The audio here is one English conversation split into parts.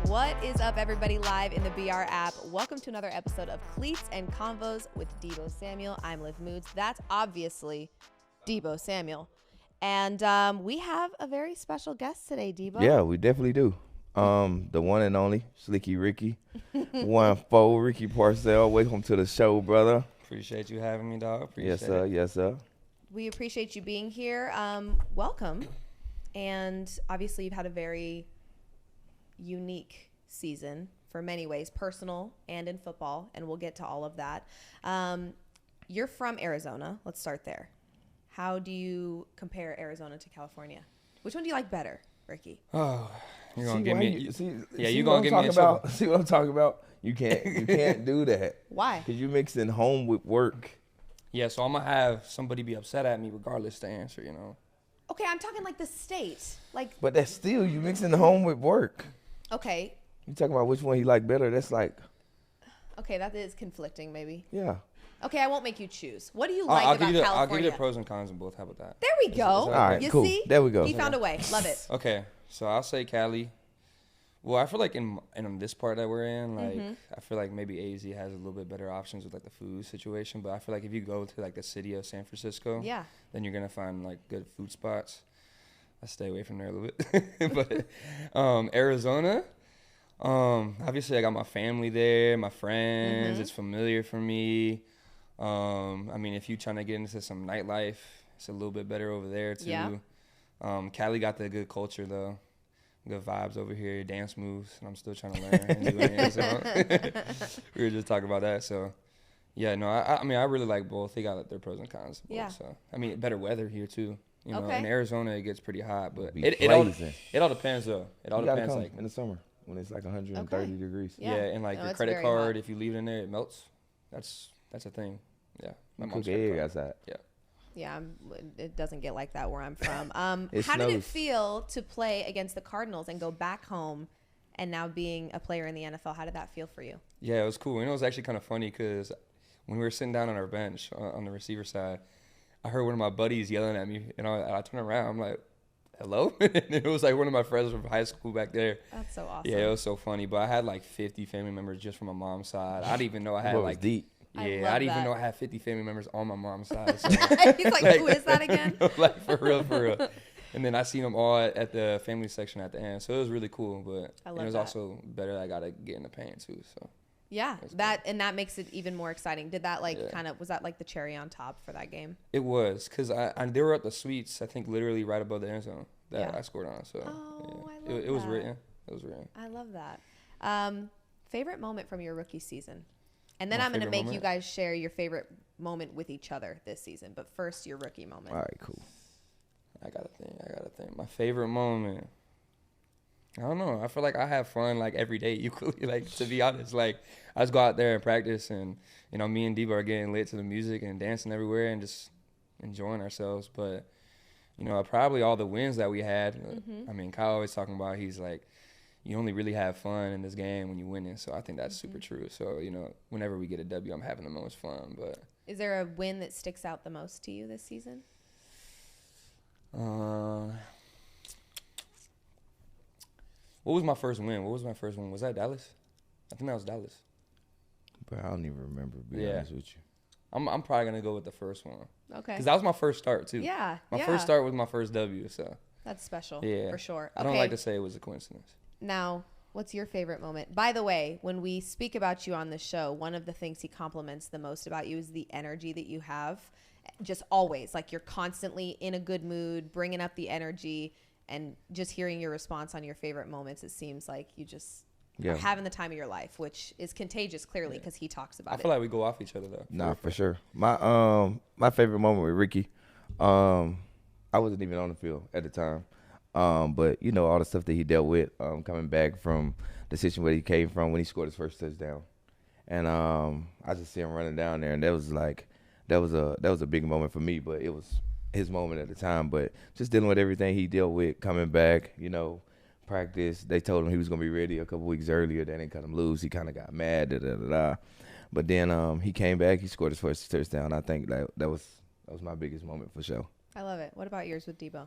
What is up, everybody, live in the BR app? Welcome to another episode of Cleats and Convos with Deebo Samuel. I'm Liv Moods. That's obviously Deebo Samuel. And we have a very special guest today, Deebo. Yeah, we definitely do. The one and only Slicky Ricky. 1-4, Ricky Pearsall. Welcome to the show, brother. Appreciate you having me, dog. Appreciate Yes, sir. it. Yes, sir. We appreciate you being here. Welcome. And obviously, you've had a very unique season for many ways, personal and in football, and we'll get to all of that. You're from Arizona. Let's start there. How do you compare Arizona to California? Which one do you like better, Ricky? Oh, you're gonna See get why me. you're gonna get me in trouble. See what I'm talking about? You can't do that. Why? Because you're mixing home with work. Yeah, so I'm gonna have somebody be upset at me regardless the answer, you know. Okay, I'm talking like the state. But that's still, you mixing the home with work. Okay. You talking about which one you like better? That's like. Okay, that is conflicting, maybe. Yeah. Okay, I won't make you choose. What do you like about California? I'll give you the pros and cons of both. How about that? There we go. All right, you cool. see? There we go. He found a way. Love it. Okay, so I'll say Cali. Well, I feel like in this part that we're in, like I feel like maybe AZ has a little bit better options with like the food situation. But I feel like if you go to like the city of San Francisco, Yeah. then you're gonna find like good food spots. I stay away from there a little bit. But Arizona, obviously I got my family there, my friends. It's familiar for me. I mean, if you're trying to get into some nightlife, it's a little bit better over there too. Yeah. Cali got the good culture though. Good vibes over here, dance moves, and I'm still trying to learn and doing it. So we were just talking about that. So yeah, no, I mean I really like both. They got their pros and cons. Both, Yeah. So I mean, better weather here too. You know, Okay. in Arizona it gets pretty hot, but Be it all depends though. It all You gotta depends come like in the summer when it's like 130 degrees. Yeah. and like No, your it's credit very card, hot. if you leave it in there, it melts. That's a thing. Yeah, my You mom's cook credit egg card. outside. Yeah, it doesn't get like that where I'm from. It How did it snows. feel to play against the Cardinals and go back home and now being a player in the NFL? How did that feel for you? Yeah, it was cool. And it was actually kind of funny because when we were sitting down on our bench on the receiver side, I heard one of my buddies yelling at me, and I turned around. I'm like, "Hello!" And it was like one of my friends from high school back there. That's so awesome. Yeah, it was so funny. But I had like 50 family members just from my mom's side. I didn't even know I had Boy, it was like deep. I Yeah, love I didn't even that. know I had 50 family members on my mom's side. So, He's like, who is that again? like for real. And then I seen them all at the family section at the end, so it was really cool. But I and love it was that. also better that I got to get in the paint too. So Yeah, That's that makes it even more exciting. Did that Yeah. was that like the cherry on top for that game? it was because they were at the suites, I think literally right above the end zone that Yeah. I scored on. So Oh, I yeah. love It was that. written. It was written. I love that. Favorite moment from your rookie season? And then My I'm going to favorite make you moment? guys share your favorite moment with each other this season. But first, your rookie moment. All right, cool. I gotta think. My favorite moment. I don't know. I feel like I have fun like every day equally. Like to be honest, like I just go out there and practice, and you know, me and Deebo are getting lit to the music and dancing everywhere and just enjoying ourselves. But you know, probably all the wins that we had. I mean, Kyle always talking about he's like, you only really have fun in this game when you win it. So I think that's super true. So you know, whenever we get a W, I'm having the most fun. But Is there a win that sticks out the most to you this season? What was my first win? Was that Dallas? I think that was Dallas. But I don't even remember, to be Yeah. honest with you. I'm probably gonna go with the first one Okay. because that was my first start too. Yeah. My first start was my first W, so That's special. yeah, For sure. I don't like to say it was a coincidence. Now, what's your favorite moment? By the way, when we speak about you on the show, one of the things he compliments the most about you is the energy that you have. Just always, like you're constantly in a good mood, bringing up the energy, and just hearing your response on your favorite moments, it seems like you just Yeah. are having the time of your life, which is contagious, clearly, because he talks about I it. feel like we go off each other though. Nah, for sure. My favorite moment with Ricky, I wasn't even on the field at the time. But you know, all the stuff that he dealt with, coming back from the situation where he came from when he scored his first touchdown. And I just see him running down there, and that was a big moment for me, but it was his moment at the time. But just dealing with everything he dealt with coming back, you know, practice. They told him he was gonna be ready a couple weeks earlier. They didn't cut him loose. He kind of got mad. But then he came back. He scored his first touchdown. I think that was my biggest moment for sure. I love it. What about yours with Deebo?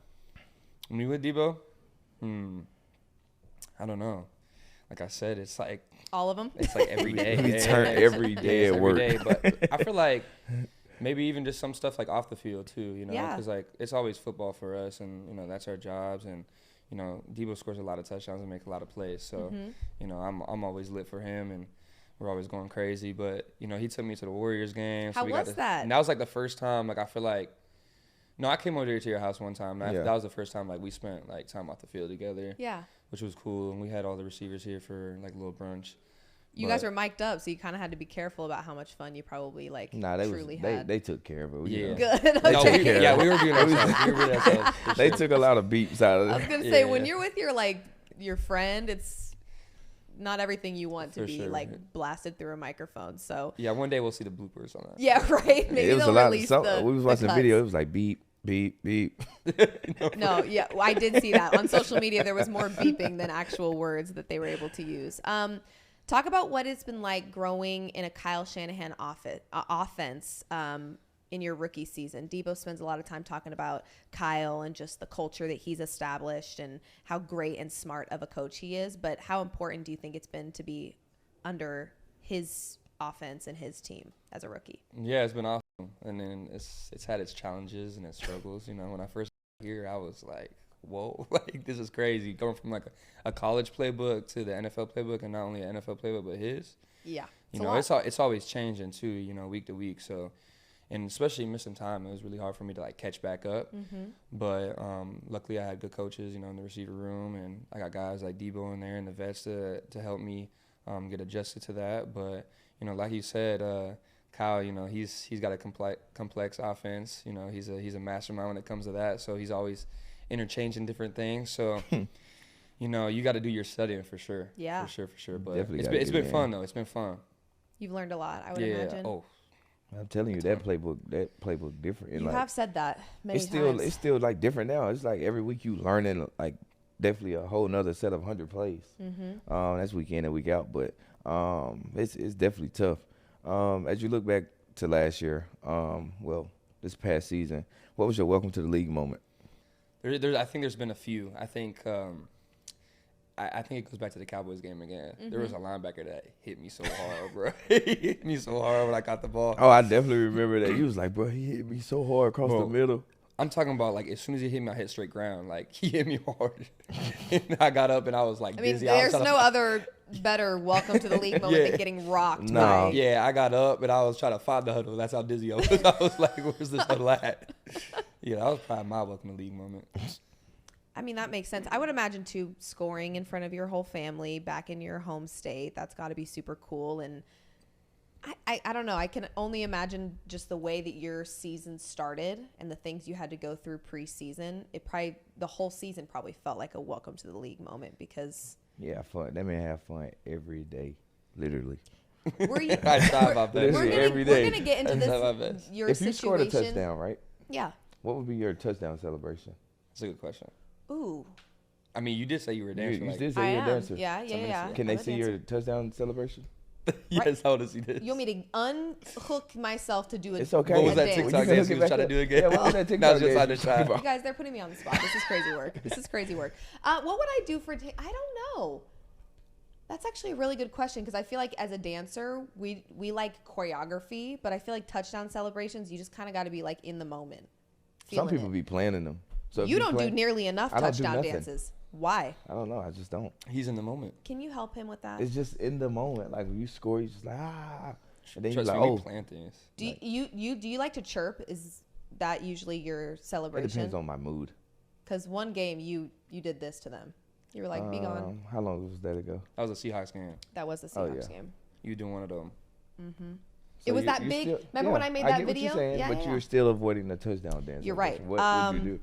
Me with Deebo, I don't know. like I said, it's like All of them? it's like every day. We turn every day at work. But I feel like maybe even just some stuff like off the field too, you know, Yeah. because like it's always football for us, and you know that's our jobs, and you know Deebo scores a lot of touchdowns and make a lot of plays, so you know I'm always lit for him, and we're always going crazy. But you know he took me to the Warriors game. How was that? And that was like the first time, like I feel like, no, I came over here to your house one time. And Yeah. that was the first time like we spent like time off the field together, Yeah. which was cool, and we had all the receivers here for like a little brunch. You guys were mic'd up, so you kind of had to be careful about how much fun you probably like Nah, truly had. they took care of it. Yeah. You know. Good. They Okay. took care of Yeah, it. we were doing ourselves. We were doing ourselves. for They sure. took a lot of beeps out of I was it. gonna say when Yeah. you're with your friend, it's not everything you want to For be sure. like blasted through a microphone. So Yeah, one day we'll see the bloopers on that. yeah, right. Maybe It was they'll a lot. release Some, the, we was the watching the cuts. video. It was like beep, beep, beep. No, yeah, I did see that on social media. There was more beeping than actual words that they were able to use. Talk about what it's been like growing in a Kyle Shanahan offense in your rookie season. Deebo spends a lot of time talking about Kyle and just the culture that he's established and how great and smart of a coach he is. But how important do you think it's been to be under his offense and his team as a rookie? Yeah, it's been awesome, and then it's had its challenges and its struggles. You know, when I first got here, I was like, whoa, like this is crazy. Going from like a college playbook to the NFL playbook, and not only an NFL playbook but his. Yeah, You know, it's always changing too. You know, week to week. So, and especially missing time, it was really hard for me to like catch back up. But luckily, I had good coaches, you know, in the receiver room, and I got guys like Deebo in there and the vets to help me get adjusted to that. But you know, like you said, Kyle, you know, he's got a complex offense. You know, he's a mastermind when it comes to that. So he's always interchanging different things. So. You know, you got to do your studying for sure. Yeah. For sure. But Definitely it's been fun though. It's been fun. You've learned a lot, I would Yeah. imagine. Oh, I'm telling you, that playbook different. And You like, have said that many it's times. still like different now. It's like every week you learning like definitely a whole nother set of 100 plays. That's week in and week out, but it's definitely tough. As you look back to last year, this past season, what was your welcome to the league moment? I think there's been a few. I think I think it goes back to the Cowboys game again. There was a linebacker that hit me so hard, bro. He hit me so hard when I got the ball. Oh, I definitely remember that. You was like, bro, he hit me so hard across the middle. I'm talking about like as soon as he hit me, I hit straight ground. Like he hit me hard. And I got up and I was like I mean, dizzy. there's no other better welcome to the league moment than getting rocked. No. by- Yeah, I got up and I was trying to find the huddle. That's how dizzy I was. I was like, where's this huddle at? Yeah, that was probably my welcome to the league moment. I mean, that makes sense. I would imagine, too, scoring in front of your whole family back in your home state. That's got to be super cool. And I don't know. I can only imagine just the way that your season started and the things you had to go through preseason. The whole season probably felt like a welcome to the league moment because... Yeah, fun. That man have fun every day, literally. Were you, I try my best. We're every day. We're going to get into I try my this, best. your If you situation. scored a touchdown, right? Yeah. What would be your touchdown celebration? That's a good question. Ooh. I mean, you did say you were a dancer. You like, did I say you're a am. dancer. Yeah. Can Can they I'm a see dancer. your touchdown celebration? yes, how does he did? You want me to unhook myself to do it? It's okay. What was a that dance? TikTok You can dance hook you it was back trying to up. do again? Yeah, what was that That TikTok was just dance on the you shot. talking You about? guys, they're putting me on the spot. This is crazy work. This is crazy work. What would I do for? I don't know. That's actually a really good question because I feel like as a dancer, we like choreography, but I feel like touchdown celebrations, you just kind of got to be like in the moment. Some feeling people it. be planning them. So if You don't do plan- nearly enough I don't do touchdown nothing. dances. Why? I don't know. I just don't. He's in the moment. Can you help him with that? It's just in the moment. Like when you score, you just like and then you're Trust like, me, oh. we plan things. Do you like to chirp? Is that usually your It celebration? depends on my mood. Because one game you did this to them. You were like, be gone. How long was that ago? That was a Seahawks game. That was the Oh, Seahawks yeah. game. You doing one of them. It was you- that you big. still- Remember when I made I that get video? What you're saying, Yeah, but yeah, you're yeah. still avoiding the touchdown dance. You're celebration. right. What would you do?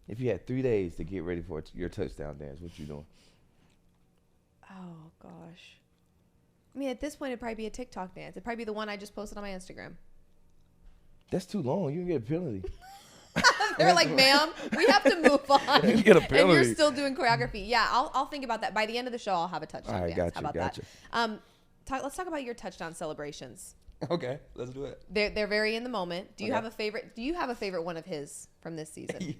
If you had 3 days to get ready for your touchdown dance, what you doing? Oh gosh. I mean, at this point, it'd probably be a TikTok dance. It'd probably be the one I just posted on my Instagram. That's too long. You can get a penalty. They're like, ma'am, we have to move on. You get a And penalty. you're still doing choreography. Yeah, I'll think about that. By the end of the show, I'll have a touchdown All right, dance. gotcha, How about gotcha. that? Let's talk about your touchdown celebrations. Okay, let's do it. They're very in the moment. Do you Okay. have a favorite? Do you have a favorite one of his from this season?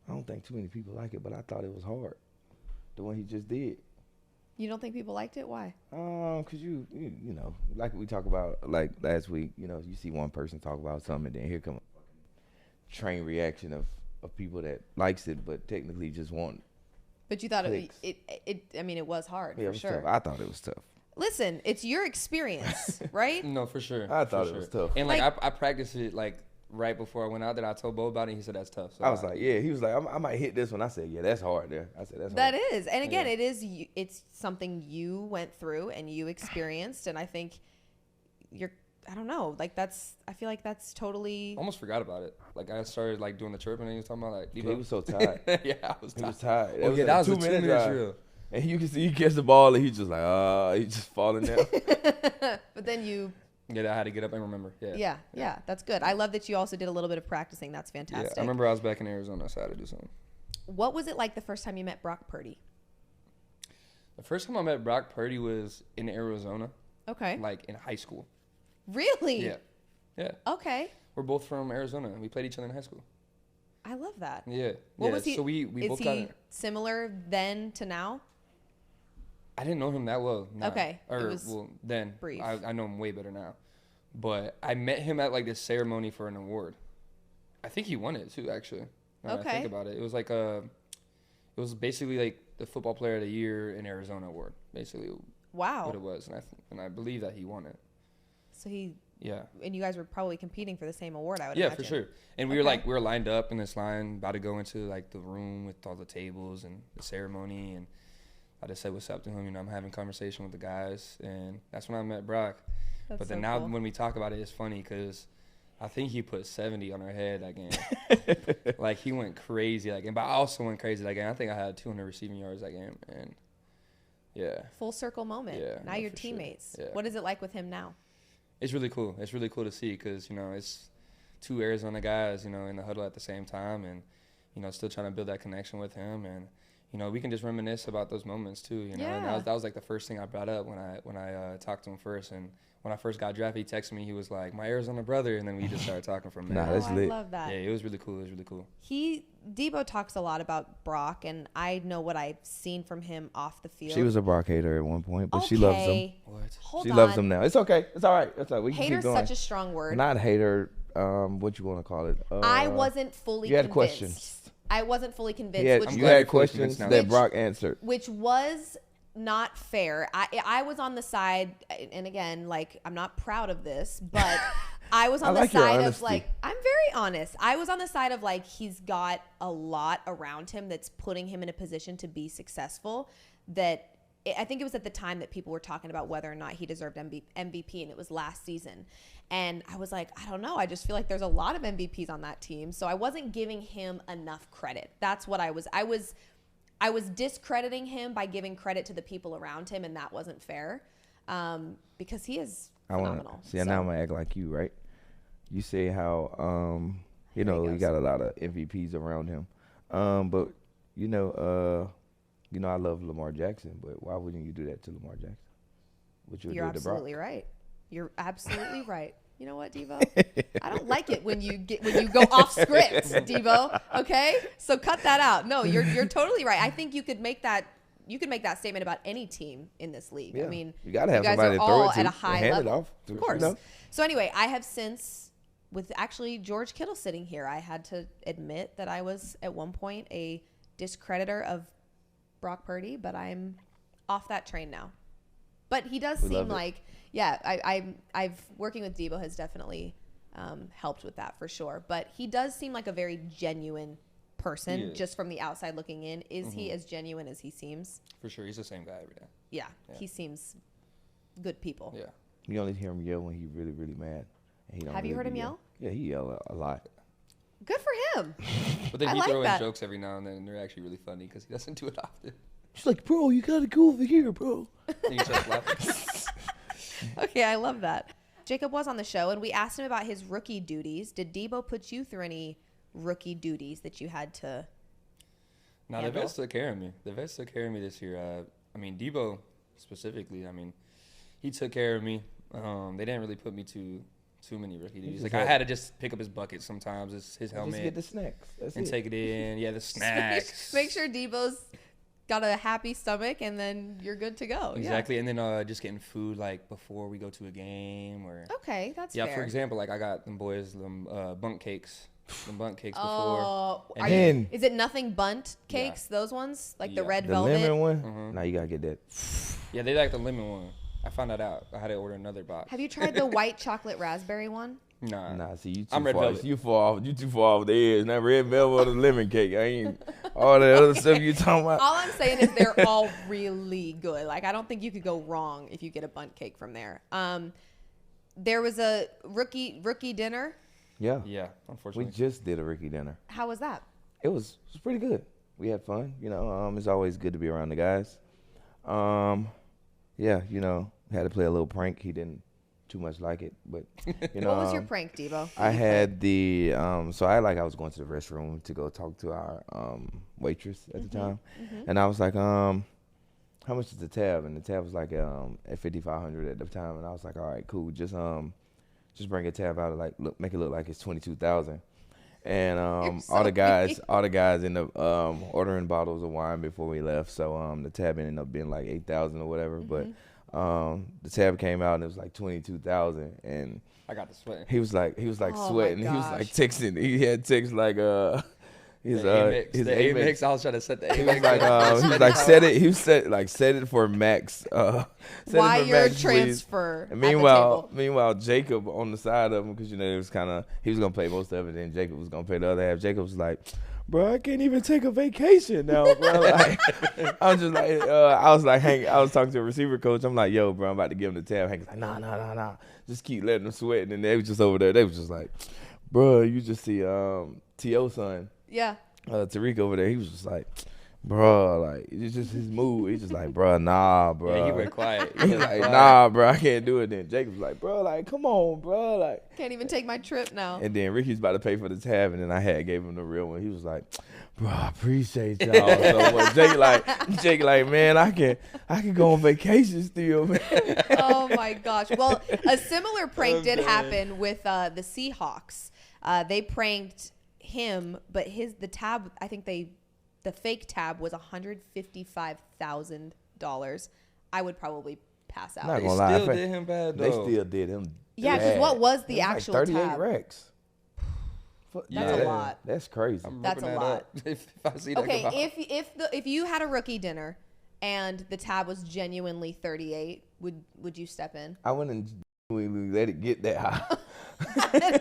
I don't think too many people like it, but I thought it was hard. The one he just did. You don't think people liked it? Why? Cause you know, like we talked about like last week, you know, you see one person talk about something and then here come a train reaction of people that likes it, but technically just want. But you thought clicks. it was hard, Yeah, for it was sure. tough. I thought it was tough. Listen, it's your experience, right? No, for sure. I thought for it was sure. tough. And like I practiced it like right before I went out there. I told Bo about it. He said that's tough. So I was like, yeah. He was like, I might hit this one. I said, yeah, that's hard there. I said, that's That hard. is. And again, Yeah. it's something you went through and you experienced. And I think I don't know, like I feel like that's totally. almost forgot about it. Like I started like doing the chirping and he was talking about like He Deebo. was so tired. Yeah, I was He tired. was tired. Oh, It yeah, was that like was a 2 minute drive. drill. And you can see he gets the ball and he's just like, he's just falling down. But then you. Yeah, I had to get up and remember. Yeah, that's good. I love that you also did a little bit of practicing. That's fantastic. Yeah, I remember I was back in Arizona, so I had to do something. What was it like the first time you met Brock Purdy? The first time I met Brock Purdy was in Arizona, Okay. like in high school. Really? Yeah. Yeah. Okay. We're both from Arizona. We played each other in high school. I love that. Yeah. What yeah. was he? So we is both he got it. similar then to now? I didn't know him that well. Nah. Okay. It Or was well, then brief. I know him way better now. But I met him at like this ceremony for an award. I think he won it too, actually. Now that I Okay. think about it. It was like it was basically like the football player of the year in Arizona award. Basically Wow. what it was, and I believe that he won it. So he Yeah. and you guys were probably competing for the same award, I would Yeah, imagine. for sure. And we were lined up in this line, about to go into like the room with all the tables and the ceremony. And I just said what's up to him. You know, I'm having conversation with the guys, and that's when I met Brock. That's But then so now cool. when we talk about it, it's funny because I think he put 70 on our head that game. Like he went crazy that game, but I also went crazy that game. I think I had 200 receiving yards that game, and yeah, Full circle moment. Yeah, Now no, you're for sure. teammates. Yeah. What is it like with him now? it's really cool. It's really cool to see because you know it's two Arizona guys, you know, in the huddle at the same time, and you know, still trying to build that connection with him, and you know, we can just reminisce about those moments too. You know, and Yeah. that was like the first thing I brought up when I talked to him first, and when I first got drafted, he texted me. He was like, "My Arizona brother," and then we just started talking from there. Nah, that's I lit. love that. Yeah, it was really cool. It was really cool. Deebo talks a lot about Brock, and I know what I've seen from him off the field. She was a Brock hater at one point, but okay. she loves him. What? Hold She on. loves him now. It's okay. It's all right. It's all right. We can Hater's keep going. such a strong word. Not hater. What you want to call it? I wasn't fully you had convinced. questions. I wasn't fully convinced, You which I'm had, glad was you're fully questions convinced now. that Brock answered. which was not fair. I was on the side, and again, like, I'm not proud of this, but I was on I the like your side of honesty. like, I'm very honest. I was on the side of like, he's got a lot around him that's putting him in a position to be successful. That I think it was at the time that people were talking about whether or not he deserved MVP, and it was last season. And I was like, I don't know. I just feel like there's a lot of MVPs on that team. So I wasn't giving him enough credit. That's what I was discrediting him by giving credit to the people around him, and that wasn't fair because he is phenomenal. See, now I'm gonna act like you, right? You say how you know, he he goes. got a lot of MVPs around him, but you know, I love Lamar Jackson, but why wouldn't you do that to Lamar Jackson? What you You're did to Brock? absolutely right. You're absolutely right. You know what, Deebo? I don't like it when you go off script, Deebo. Okay, so cut that out. No, you're totally right. I think you could make that statement about any team in this league. Yeah. I mean, you gotta have guys somebody are to throw all it to at a and high hand level. it off. Of course. You know? So anyway, I have since, with actually George Kittle sitting here, I had to admit that I was at one point a discreditor of Brock Purdy, but I'm off that train now. But he does We seem love it. like, yeah, I've working with Deebo has definitely helped with that for sure. But he does seem like a very genuine person, He is. just from the outside looking in. Is he as genuine as he seems? For sure, he's the same guy every day. Yeah, Yeah. he seems good people. Yeah. You only hear him yell when he's really, really mad. And he don't Have you really heard him be yell? Yeah, he yell a lot. Good for him. But then I he like throw in that. jokes every now and then, and they're actually really funny because he doesn't do it often. She's like, bro, you gotta go over here, bro. And he starts laughing. Okay, I love that. Jacob was on the show, and we asked him about his rookie duties. Did Deebo put you through any rookie duties that you had to No, the handle? vets took care of me. The vets took care of me this year. I mean, Deebo specifically. I mean, he took care of me. They didn't really put me to Too many rookie duties. just Like, I had- had to just pick up his bucket sometimes, his Just helmet, get the snacks. That's and it. take it in. Yeah, the snacks. Make sure Deebo's got a happy stomach, and then you're good to go. Exactly. And then just getting food, like, before we go to a game or. Yeah. Okay, that's Yeah, fair. for example, like, I got them boys them bunk cakes. Them bunk cakes before. Oh, And are then- you, is it nothing bunt cakes? Those ones, like the Yeah. red The velvet. lemon one? Mhm. Nah, you gotta get that. Yeah, they like the lemon one. I found that out. I had to order another box. Have you tried the white chocolate raspberry one? Nah. Nah, see, you too I'm red far. velvet. You too far off the edge. Now red velvet or the lemon cake. I ain't all that other stuff you talking about. All I'm saying is they're all really good. Like, I don't think you could go wrong if you get a bunt cake from there. There was a rookie dinner. Yeah. Yeah, We unfortunately. just did a Ricky dinner. How was that? It was pretty good. We had fun. You know, it's always good to be around the guys. Yeah, you know, had to play a little prank. He didn't too much like it, but you know. What was your prank, Deebo? I had the so I was going to the restroom to go talk to our waitress at the time, and I was like, how much is the tab? And the tab was like at $5,500 at the time, and I was like, all right, cool, just bring a tab out, like make it look like it's $22,000. And so all the guys ended up ordering bottles of wine before we left, so the tab ended up being like $8,000 or whatever, but. The tab came out and it was like $22,000, and I got the sweat. he was like Oh my sweating. He was like gosh. texting. He had text like his The Amex. his The Amex. Amex. I was trying to set the He Amex. was like he was like set it. He was set it for max. Set it Why for your max, please. transfer? And at the table? meanwhile, Jacob on the side of him, because you know it was he was gonna pay most of it, and Jacob was gonna pay the other half. Jacob was like, "Bro, I can't even take a vacation now, bro." Like, I was just like, I was talking to a receiver coach. I'm like, "Yo, bro, I'm about to give him the tab." Hank's like, "Nah, just keep letting him sweat." And then they was just over there. They was just like, "Bro, you just see T.O. son, Yeah. Tariq over there." He was just like, "Bro, like it's just his mood." He's just like, "Bro, nah, bro." Yeah, he went quiet. He's like, "Nah, bro, I can't do it." Then Jacob's like, "Bro, like, come on, bro, like." Can't even take my trip now. And then Ricky's about to pay for the tab, and then I gave him the real one. He was like, "Bro, I appreciate y'all so much." Jake like, "Man, I can go on vacation still, man." Oh my gosh. Well, a similar prank did happen with the Seahawks. They pranked him, but the tab, I think the fake tab was $155,000. I would probably pass out. Not They gonna lie, still did him bad, They though. still did him. Yeah, because what was the It was actual like 38 tab? racks. That's a lot. That's crazy. I'm That's ripping a that lot. up if I see that Okay, come out. if you had a rookie dinner and the tab was genuinely 38, would you step in? I wouldn't let it get that high.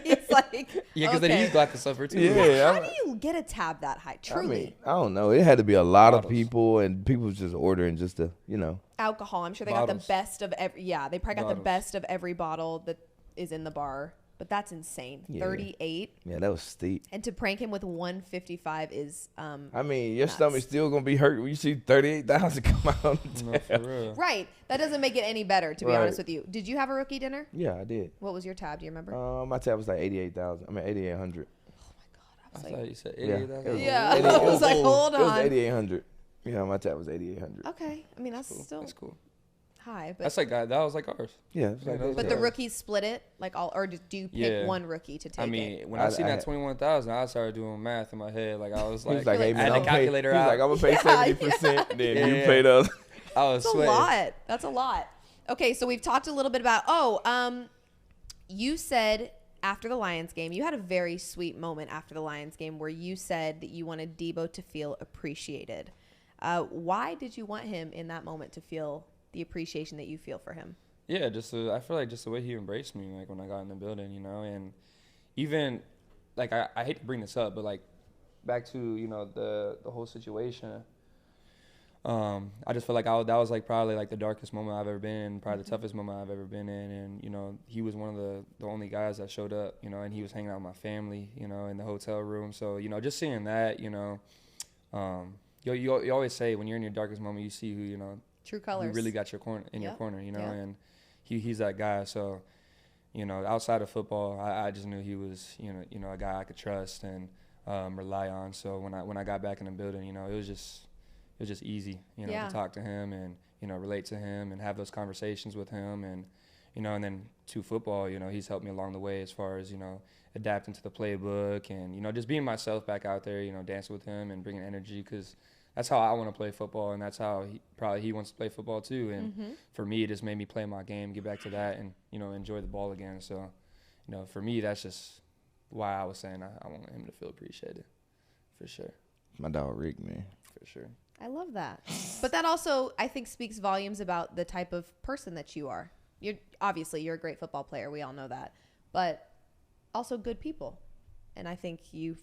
He's like, Yeah, because okay. then he's got to suffer too. Yeah. How do you get a tab that high? Truly. I mean, I don't know. It had to be a lot of Bottles. people, and people was just ordering just to, you know. Alcohol. I'm sure they got Bottles. the best of every. Yeah, they probably got the Bottles. best of every bottle that is in the bar. But that's insane. Yeah. 38, Yeah, that was steep. and to prank him with 155 is I mean, your Nuts. stomach's still gonna be hurt when you see 38,000 come out on the No, tab. for real. right. That doesn't make it any better, to be Right. honest with you. Did you have a rookie dinner? Yeah, I did. What was your tab? Do you remember? My tab was like 88,000. I mean, 8,800. I was I like, thought you said Yeah. 88,000. yeah. 88 I was like, hold It was on. 8,800. Yeah, my tab was 8,800. Okay. I mean, that's Cool. still That's cool. high, but That's like that was like ours. Yeah, it was like Yeah, that. but yeah. the rookies split it, like all, or do you pick Yeah. one rookie to take I it? mean, when I- I seen I that had- 21,000, I started doing math in my head. Like I was He was like, like, "Hey I man, had the I'm pay." calculator He was out. like, "I'm gonna pay Yeah, 70%, then you Yeah. pay the other." I was That's a sweating. lot. That's a lot. Okay, so we've talked a little bit about. You said after the Lions game, you had a very sweet moment after the Lions game where you said that you wanted Deebo to feel appreciated. Why did you want him in that moment to feel the appreciation that you feel for him? Yeah, I feel like just the way he embraced me, like when I got in the building, you know, and even like I hate to bring this up, but like back to the whole situation. I just feel like that was like probably like the darkest moment I've ever been in, probably the toughest moment I've ever been in, and he was one of the only guys that showed up, and he was hanging out with my family, in the hotel room. So just seeing that, you always say when you're in your darkest moment, you see who True colors. who really got your corner your corner, Yeah. and he's that guy. So outside of football, I just knew he was a guy I could trust and rely on. So when I got back in the building, it was just easy, Yeah. to talk to him and relate to him and have those conversations with him and and then to football, he's helped me along the way as far as, adapting to the playbook and, just being myself back out there, dancing with him and bringing energy, because that's how I want to play football, and that's how he wants to play football too. And for me, it just made me play my game, get back to that, and, enjoy the ball again. So, for me, that's just why I was saying I want him to feel appreciated, for sure. My dog Rick, man. For sure. I love that. But that also, I think, speaks volumes about the type of person that you are. You're a great football player. We all know that. But also good people. And I think you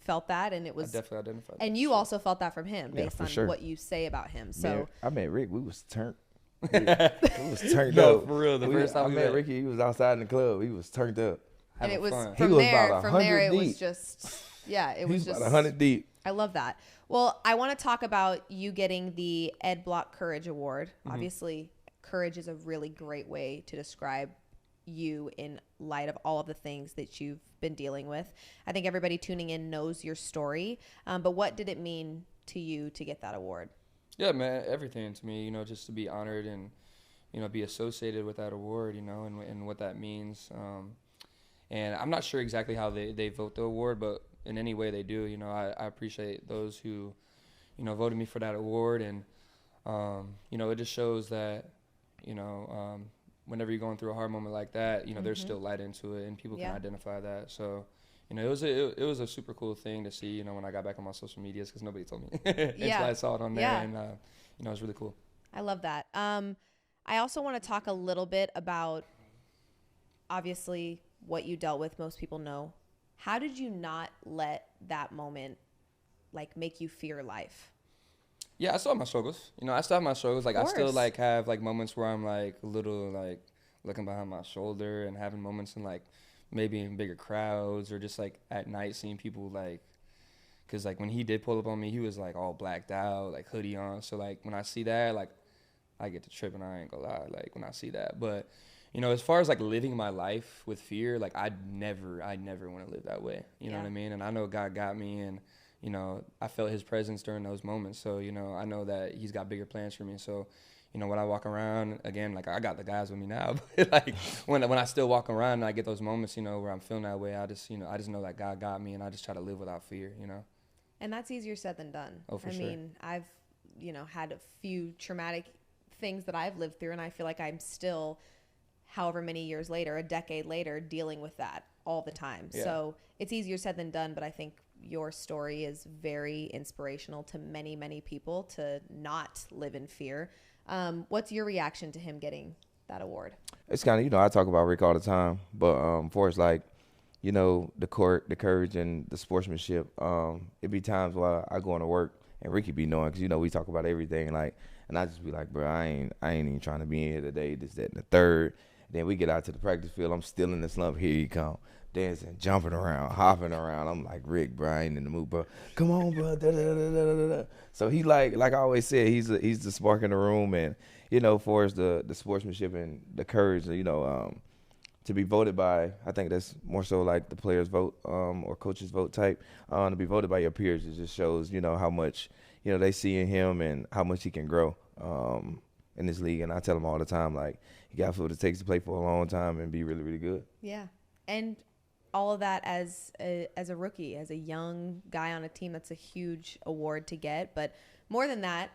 felt that, and it was... I definitely identified that. And you also felt that from him based on sure. what you say about him. So Man, I met Rick. We was turned. We was turned up. For real. The first time I met Ricky, he was outside in the club. He was turned up. and it was fun. from He was there. about From there, it 100 was deep. just it He was was just about 100 deep. I love that. Well, I want to talk about you getting the Ed Block Courage Award. Obviously, courage is a really great way to describe you in light of all of the things that you've been dealing with. I think everybody tuning in knows your story. But what did it mean to you to get that award? Yeah, man, everything to me, just to be honored and, be associated with that award, and what that means. And I'm not sure exactly how they vote the award, but in any way they do, I appreciate those who, voted me for that award. And, it just shows that, whenever you're going through a hard moment like that, there's still light into it and people can identify that. So, it was a super cool thing to see, when I got back on my social medias, because nobody told me until I saw it on there. And, it was really cool. I love that. I also want to talk a little bit about, obviously, what you dealt with. Most people know. How did you not let that moment, make you fear life? Yeah, I still have my struggles. I still have my struggles. I still, have, moments where I'm, a little, looking behind my shoulder and having moments in, maybe in bigger crowds or just, at night seeing people, because, when he did pull up on me, he was, all blacked out, hoodie on. So, when I see that, I get to trip, and I ain't gonna lie, when I see that. But, as far as, living my life with fear, I never want to live that way. You know what I mean? And I know God got me, and, I felt his presence during those moments. So, I know that he's got bigger plans for me. So, when I walk around, again, I got the guys with me now, but, when I still walk around and I get those moments, where I'm feeling that way, I just know that God got me, and I just try to live without fear, And that's easier said than done. Oh, for sure. I mean, I've, had a few traumatic things that I've lived through, and I feel like I'm still, however many years later, a decade later, dealing with that all the time. Yeah. So it's easier said than done, but I think your story is very inspirational to many, many people to not live in fear. What's your reaction to him getting that award? It's kind of, I talk about Rick all the time, but for it's the court, the courage, and the sportsmanship, it be times while I go into work and Ricky be knowing, because, we talk about everything, and I just be like, bro, I ain't even trying to be in here today, this, that, and the third. Then we get out to the practice field, I'm still in the slump, here you come, dancing, jumping around, hopping around. I'm like, Rick, bro, I ain't in the mood, bro. Come on, bro. Da, da, da, da, da, da. So he like I always said, he's the spark in the room, and for us the sportsmanship and the courage, to be voted by, I think that's more so the players vote or coaches vote type, to be voted by your peers. It just shows how much they see in him and how much he can grow in this league. And I tell him all the time, he got what it takes to play for a long time and be really, really good. Yeah, and all of that as a rookie, as a young guy on a team, that's a huge award to get. But more than that,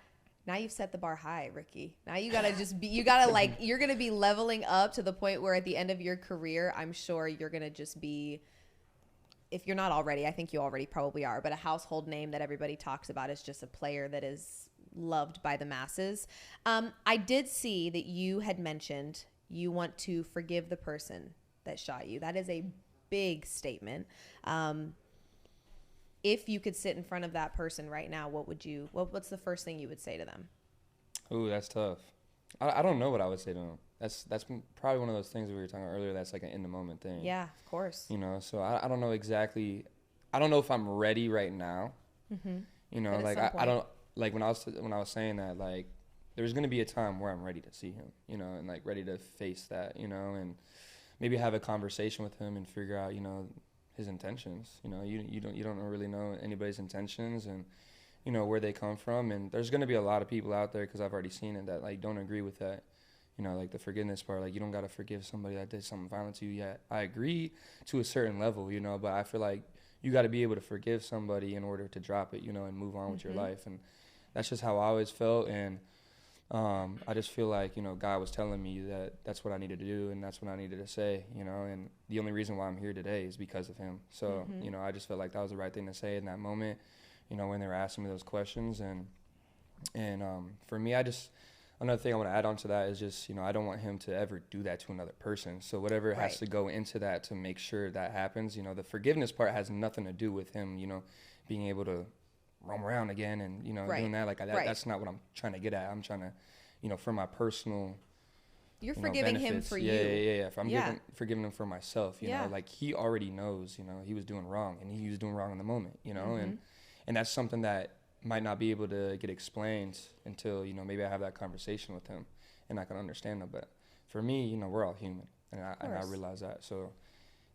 now you've set the bar high, Ricky. Now you gotta you're gonna be leveling up to the point where at the end of your career, I'm sure you're gonna just be, if you're not already, I think you already probably are, but a household name that everybody talks about is just a player that is loved by the masses. I did see that you had mentioned you want to forgive the person that shot you. That is a big statement. If you could sit in front of that person right now, what's the first thing you would say to them? Ooh, that's tough. I don't know what I would say to them. That's probably one of those things that we were talking about earlier. That's an in the moment thing. Yeah, of course. So I don't know exactly. I don't know if I'm ready right now. Mm-hmm. I don't when I was saying that, there's gonna be a time where I'm ready to see him, and ready to face that, and maybe have a conversation with him and figure out, his intentions. You don't really know anybody's intentions and, where they come from. And there's gonna be a lot of people out there, because I've already seen it, that don't agree with that, you know, like the forgiveness part, like you don't got to forgive somebody that did something violent to you yet. I agree to a certain level, you know, but I feel like you got to be able to forgive somebody in order to drop it, you know, and move on with your life. And that's just how I always felt. And I just feel like, you know, God was telling me that that's what I needed to do and that's what I needed to say, you know, and the only reason why I'm here today is because of him. So, you know, I just felt like that was the right thing to say in that moment, you know, when they were asking me those questions. And for me, another thing I want to add on to that is just, you know, I don't want him to ever do that to another person. So whatever has to go into that to make sure that happens, you know, the forgiveness part has nothing to do with him, you know, being able to roam around again and, you know, doing that. Like that's not what I'm trying to get at. I'm trying to, you know, for my personal, you're forgiving him for you. Yeah. If I'm forgiving him for myself, you know, like he already knows, you know, he was doing wrong and he was doing wrong in the moment, you know, and that's something that might not be able to get explained until, you know, maybe I have that conversation with him and I can understand it. But for me, you know, we're all human and I realize that. So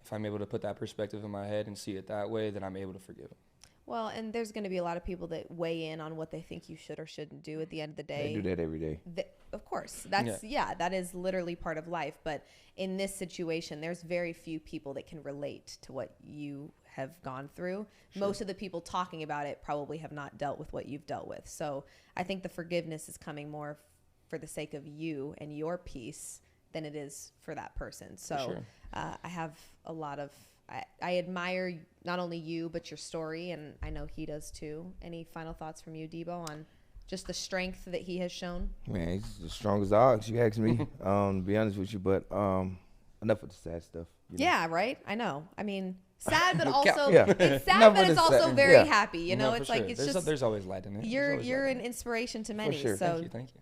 if I'm able to put that perspective in my head and see it that way, then I'm able to forgive him. Well, and there's going to be a lot of people that weigh in on what they think you should or shouldn't do at the end of the day. They do that every day. Of course. That's, that is literally part of life. But in this situation, there's very few people that can relate to what you have gone through. Sure. Most of the people talking about it probably have not dealt with what you've dealt with. So I think the forgiveness is coming more for the sake of you and your peace than it is for that person. So I have a lot of, I admire not only you, but your story, and I know he does too. Any final thoughts from you, Deebo, on just the strength that he has shown? Man, he's the strongest ox, you ask me, to be honest with you. But enough with the sad stuff. You know? Yeah, right? I know. I mean, sad, but also it's sad, but it's also very happy. You know, it's like it's there's always light in it. You're an inspiration to many. Sure. So thank you.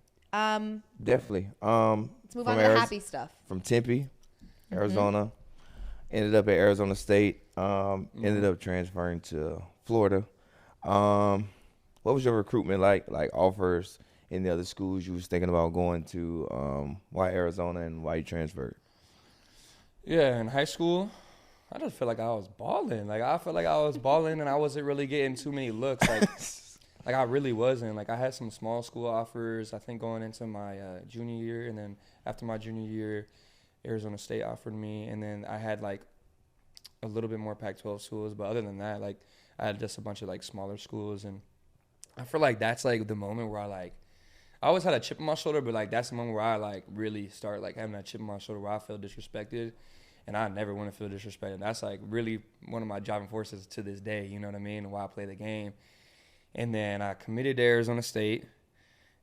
Definitely. Let's move on to the happy stuff. From Tempe, Arizona, ended up at Arizona State. Ended up transferring to Florida. What was your recruitment like? Like offers in the other schools you was thinking about going to? Why Arizona and why you transferred? Yeah, in high school, I just feel like I was balling. Like I felt like I was balling, and I wasn't really getting too many looks. Like I really wasn't. Like I had some small school offers, I think, going into my junior year, and then after my junior year, Arizona State offered me, and then I had like a little bit more Pac-12 schools. But other than that, like I had just a bunch of like smaller schools, and I feel like that's like the moment where I always had a chip on my shoulder, but like that's the moment where I like really start like having that chip on my shoulder where I feel disrespected. And I never want to feel disrespected. That's like really one of my driving forces to this day, you know what I mean, and why I play the game. And then I committed to Arizona State.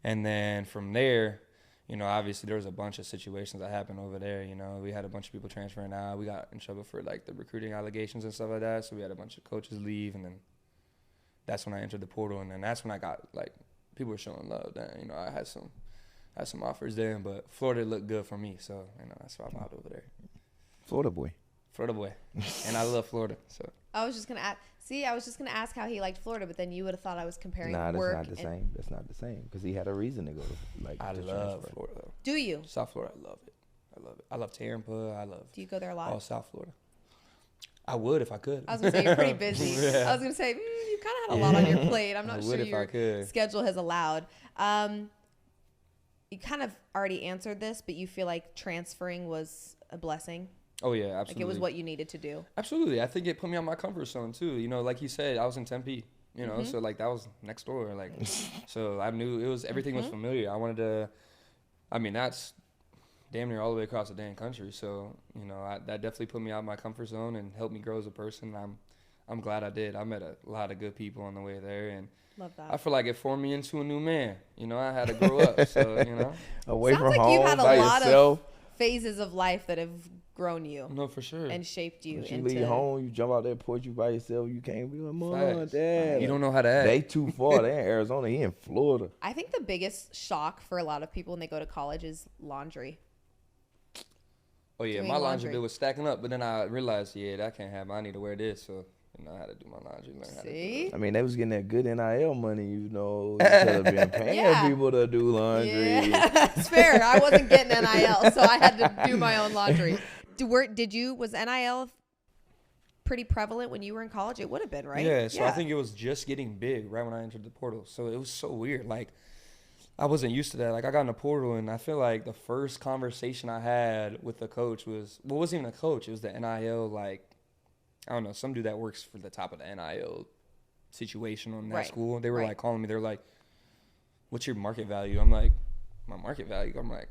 And then from there, you know, obviously there was a bunch of situations that happened over there. You know, we had a bunch of people transferring out. We got in trouble for like the recruiting allegations and stuff like that. So we had a bunch of coaches leave. And then that's when I entered the portal. And then that's when I got like people were showing love. Then, you know, I had some offers there. But Florida looked good for me. So, you know, that's why I popped over there. Florida boy. And I love Florida. So I was just gonna ask how he liked Florida, but then you would have thought I was comparing that's work. not the same. That's not the same because he had a reason to go. I love Florida. Do you? South Florida, I love it. I love Tampa. Do you go there a lot? All South Florida. I would if I could. I was gonna say you're pretty busy. I was gonna say you kind of had a lot on your plate. I'm not sure your schedule has allowed. You kind of already answered this, but you feel like transferring was a blessing. Oh, yeah, absolutely. Like it was what you needed to do. Absolutely. I think it put me on my comfort zone, too. You know, like you said, I was in Tempe, you know, so, like, that was next door. Like, so I knew everything was familiar. I wanted to, I mean, that's damn near all the way across the damn country. So, you know, that definitely put me out of my comfort zone and helped me grow as a person. I'm glad I did. I met a lot of good people on the way there. And love that. I feel like it formed me into a new man. You know, I had to grow up. So, you know. Away from home, you had a lot of phases of life that have grown you. No, for sure. And shaped you. When you leave home, you jump out that porch, you by yourself, you can't be like, Mom, Dad. You don't know how to act. They too far. They in Arizona, he in Florida. I think the biggest shock for a lot of people when they go to college is laundry. Oh, yeah, my laundry bill was stacking up, but then I realized, that can't happen. I need to wear this, so you know how to do my laundry. See? I mean, they was getting that good NIL money, you know. Instead of being paying people to do laundry. Yeah, it's fair. I wasn't getting NIL, so I had to do my own laundry. Was NIL pretty prevalent when you were in college? It would have been, right? Yeah, so I think it was just getting big right when I entered the portal. So it was so weird. Like, I wasn't used to that. Like, I got in the portal, and I feel like the first conversation I had with the coach was, well, it wasn't even a coach. It was the NIL, like, I don't know, some dude that works for the top of the NIL situation on that school. They were, like, calling me. They were like, what's your market value? I'm like, my market value? I'm like,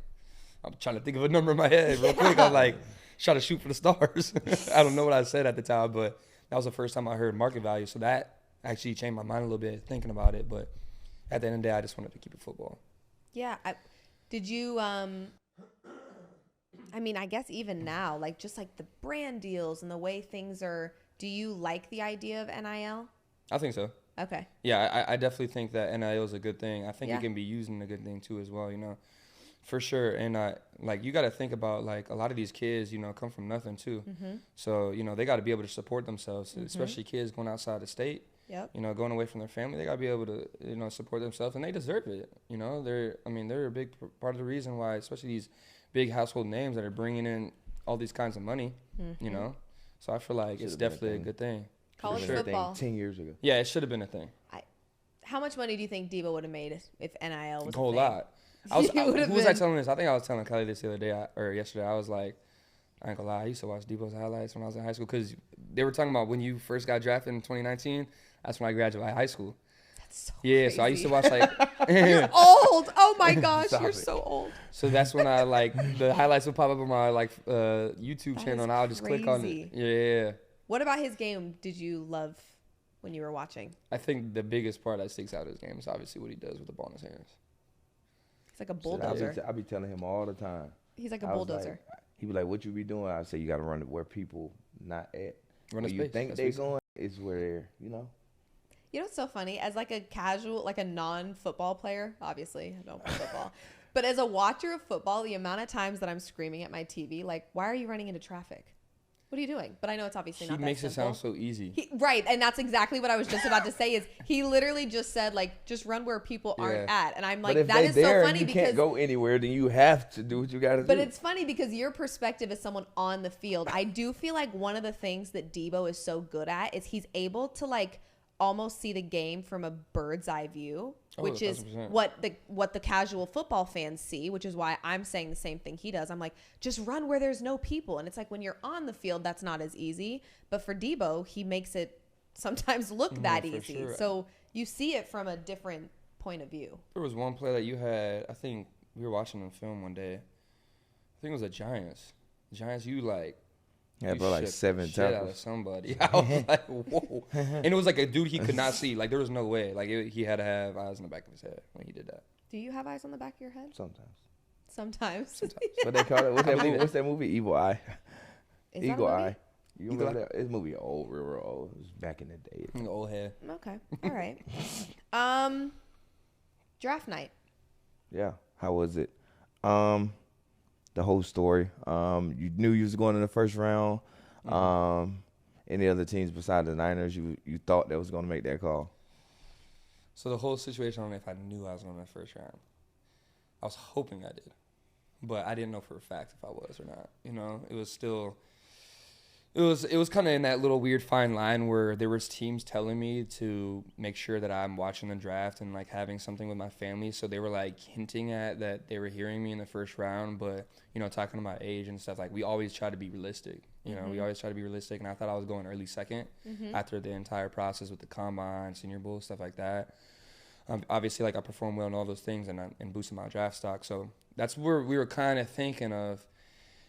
I'm trying to think of a number in my head real quick. I'm like, trying to shoot for the stars. I don't know what I said at the time, but that was the first time I heard market value. So that actually changed my mind a little bit thinking about it. But at the end of the day, I just wanted to keep it football. Yeah. Did you, I mean, I guess even now, like just like the brand deals and the way things are, do you like the idea of NIL? I think so. Okay. Yeah, I definitely think that NIL is a good thing. I think it can be used in a good thing too as well, you know, for sure. And like you got to think about like a lot of these kids, you know, come from nothing too. Mm-hmm. So, you know, they got to be able to support themselves, especially kids going outside the state. Yep. You know, going away from their family, they gotta be able to, you know, support themselves, and they deserve it. You know, they're a big part of the reason why, especially these big household names that are bringing in all these kinds of money. Mm-hmm. You know, so I feel like it's definitely a good thing. College football 10 years ago. Yeah, it should have been a thing. How much money do you think Deebo would have made if NIL was a whole lot? Who was I telling this? I think I was telling Kelly this the other day or yesterday. I was like, I ain't gonna lie, I used to watch Deebo's highlights when I was in high school because they were talking about when you first got drafted in 2019. That's when I graduated high school. That's so crazy. So I used to watch like. You're old. Oh my gosh, you're so old. So that's when I like the highlights would pop up on my like YouTube channel, and I'll just click on it. Yeah. What about his game did you love when you were watching? I think the biggest part that sticks out of his game is obviously what he does with the ball in his hands. He's like a bulldozer. I be telling him all the time. He's like a bulldozer. He be like, "What you be doing?" I say, "You got to run it where people not at. Run where you think they're going is where they're, you know." You know what's so funny? As like a casual, like a non-football player, obviously I don't play football, but as a watcher of football, the amount of times that I'm screaming at my TV, like, "Why are you running into traffic? What are you doing?" But I know it's obviously not that simple. He makes it sound so easy. Right, and that's exactly what I was just about to say. Is he literally just said like, just run where people aren't at, and I'm like, that is so funny because you can't go anywhere. Then you have to do what you got to do. But it's funny because your perspective as someone on the field, I do feel like one of the things that Deebo is so good at is he's able to like almost see the game from a bird's eye view, which is 100%. what the casual football fans see, which is why I'm saying the same thing he does. I'm like, just run where there's no people. And it's like when you're on the field, that's not as easy. But for Deebo, he makes it sometimes look that easy. Sure. So you see it from a different point of view. There was one play that you had, I think we were watching on film one day. I think it was the Giants. You like, yeah, bro, like 7 tackles. Out of somebody. I was like, whoa. And it was like a dude he could not see. Like, there was no way. Like, he had to have eyes on the back of his head when he did that. Do you have eyes on the back of your head? Sometimes. What they call it? What's that movie? Evil Eye. Eagle Eye. You remember that? It's a movie old, real old. It was back in the day. Old head. Okay. All right. Draft night. Yeah. How was it? The whole story. You knew you was going in the first round. Any other teams besides the Niners, you thought that was going to make that call? So the whole situation, I don't know if I knew I was going in the first round. I was hoping I did, but I didn't know for a fact if I was or not. You know, it was still. It was kind of in that little weird fine line where there was teams telling me to make sure that I'm watching the draft and like having something with my family. So they were like hinting at that they were hearing me in the first round, but you know, talking to my age and stuff, like we always try to be realistic. You know, we always try to be realistic, and I thought I was going early second after the entire process with the combine, Senior Bowl, stuff like that. Obviously, like I performed well in all those things and boosted my draft stock. So that's where we were kind of thinking of,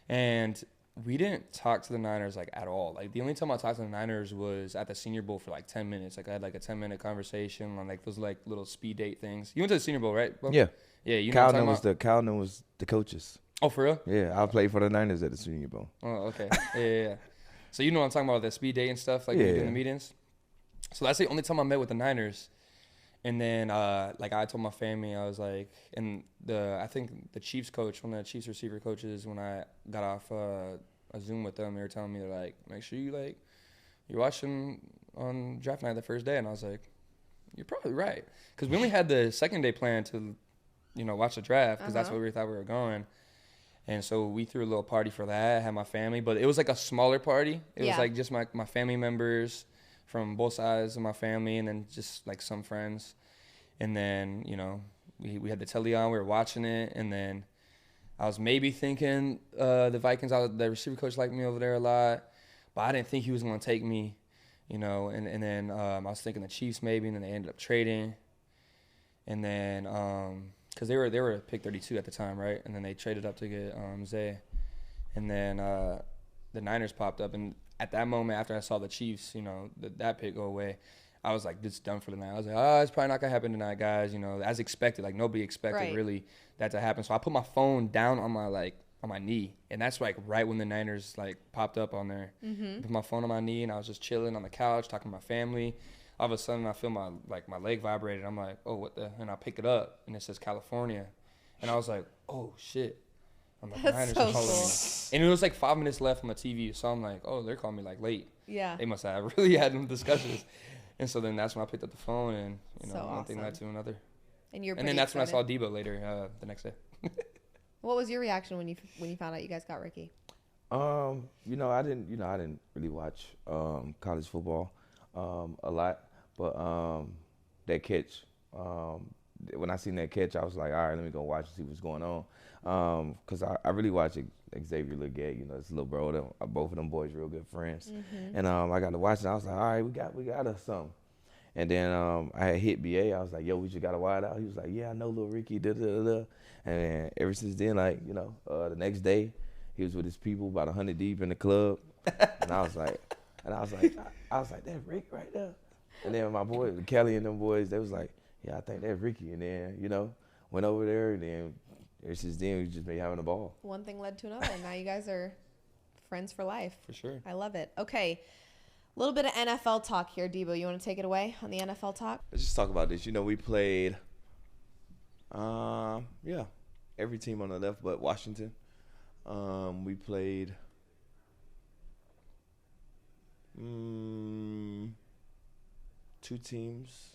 and we didn't talk to the Niners, like, at all. Like, the only time I talked to the Niners was at the Senior Bowl for, like, 10 minutes. Like, I had, like, a 10-minute conversation on, like, those, like, little speed date things. You went to the Senior Bowl, right? Bo? Yeah. Yeah, you know what I'm talking about? Cowden was the coaches. Oh, for real? Yeah, I played for the Niners at the Senior Bowl. Oh, okay. Yeah. So you know what I'm talking about, that speed date and stuff, like, in the meetings? So that's the only time I met with the Niners. And then, like, I told my family, I was like, and I think the Chiefs coach, one of the Chiefs receiver coaches, when I got off a Zoom with them, they were telling me, they're like, make sure you, like, you're watching on draft night the first day. And I was like, you're probably right. Because we only had the second day planned to, you know, watch the draft because that's where we thought we were going. And so we threw a little party for that, had my family. But it was, like, a smaller party. It was, like, just my family members from both sides of my family and then just, like, some friends. And then, you know, we had the telly on. We were watching it, and then I was maybe thinking the Vikings. The receiver coach liked me over there a lot, but I didn't think he was going to take me, you know. And then I was thinking the Chiefs maybe, and then they ended up trading. And then because they were pick 32 at the time, right? And then they traded up to get Zay. And then the Niners popped up, and at that moment, after I saw the Chiefs, you know, that pick go away, I was like, this is done for the night. I was like, it's probably not going to happen tonight, guys. You know, as expected. Like, nobody expected really that to happen. So I put my phone down on my knee, and that's like right when the Niners like popped up on there. I put my phone on my knee, and I was just chilling on the couch talking to my family. All of a sudden, I feel my leg vibrated. I'm like, oh, what the? And I pick it up, and it says California, and I was like, oh shit. I'm like, That's Niners so are calling cool. me. And it was like 5 minutes left on the TV, so I'm like, oh, they're calling me like late. Yeah. They must have really had them discussions. And so then that's when I picked up the phone, and you know, So one thing awesome. led to another. And you're And then that's when I saw Deebo later the next day. What was your reaction when you found out you guys got Ricky? You know, I didn't really watch college football a lot, but that catch, when I seen that catch, I was like, all right, let me go watch and see what's going on. Because I really watch Xavier Legette, you know, it's a little bro. Both of them boys real good friends. And I got to watch it. I was like, all right, we got us something. And then I had hit BA. I was like, yo, we just got a wide out. He was like, yeah, I know little Ricky, da-da-da-da. And then ever since then, like, you know, the next day, he was with his people about 100 deep in the club. And I was like, that's Rick right there. And then my boy, Kelly and them boys, they was like, yeah, I think that's Ricky. And then, you know, went over there, and then ever since then, we just been having a ball. One thing led to another, and now you guys are friends for life. For sure. I love it. Okay, a little bit of NFL talk here, Deebo. You want to take it away on the NFL talk? Let's just talk about this. You know, we played, every team on the left but Washington. We played two teams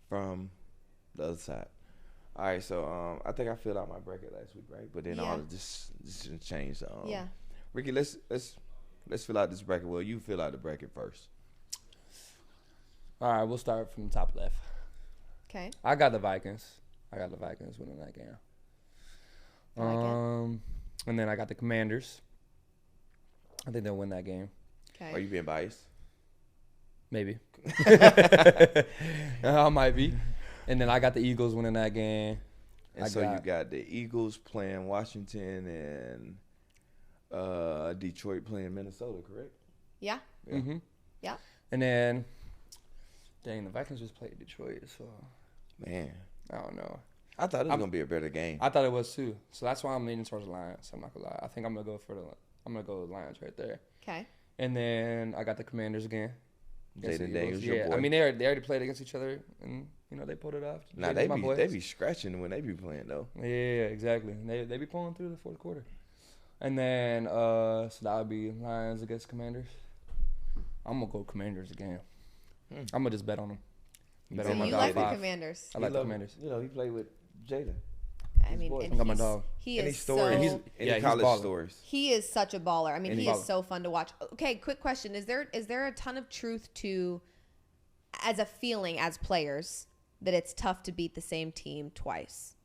from the other side. All right, so I think I filled out my bracket last week, right? But then all of this changed. Ricky, let's fill out this bracket. Well, you fill out the bracket first. All right, we'll start from the top left. Okay. I got the Vikings. Winning that game. I like it. And then I got the Commanders. I think they'll win that game. Okay. Are you being biased? Maybe. I might be. And then I got the Eagles winning that game. And so you got the Eagles playing Washington and Detroit playing Minnesota, correct? Yeah. Mm-hmm. Yeah. And then, dang, the Vikings just played Detroit, so Man, I don't know. I thought it was gonna be a better game. I thought it was too. So that's why I'm leaning towards the Lions. I'm not gonna lie. I think I'm gonna go with Lions right there. Okay. And then I got the Commanders again. Jayden Daniels, your Yeah, boy. I mean they already played against each other, and you know they pulled it off. Nah, they be scratching when they be playing though. Yeah, exactly. They be pulling through the fourth quarter. And then so that would be Lions against Commanders. I'm gonna go Commanders again. I'm gonna just bet on them. Bet So on my you dog like the five. Commanders? I like the Commanders. You know, he played with Jayden. I mean, boys. and I got my dog. he Any is stories? so Any he's college balling. stories? he is such a baller. I mean, And he he's is so fun to watch. Okay, quick question: Is there a ton of truth to, as a feeling as players, that it's tough to beat the same team twice?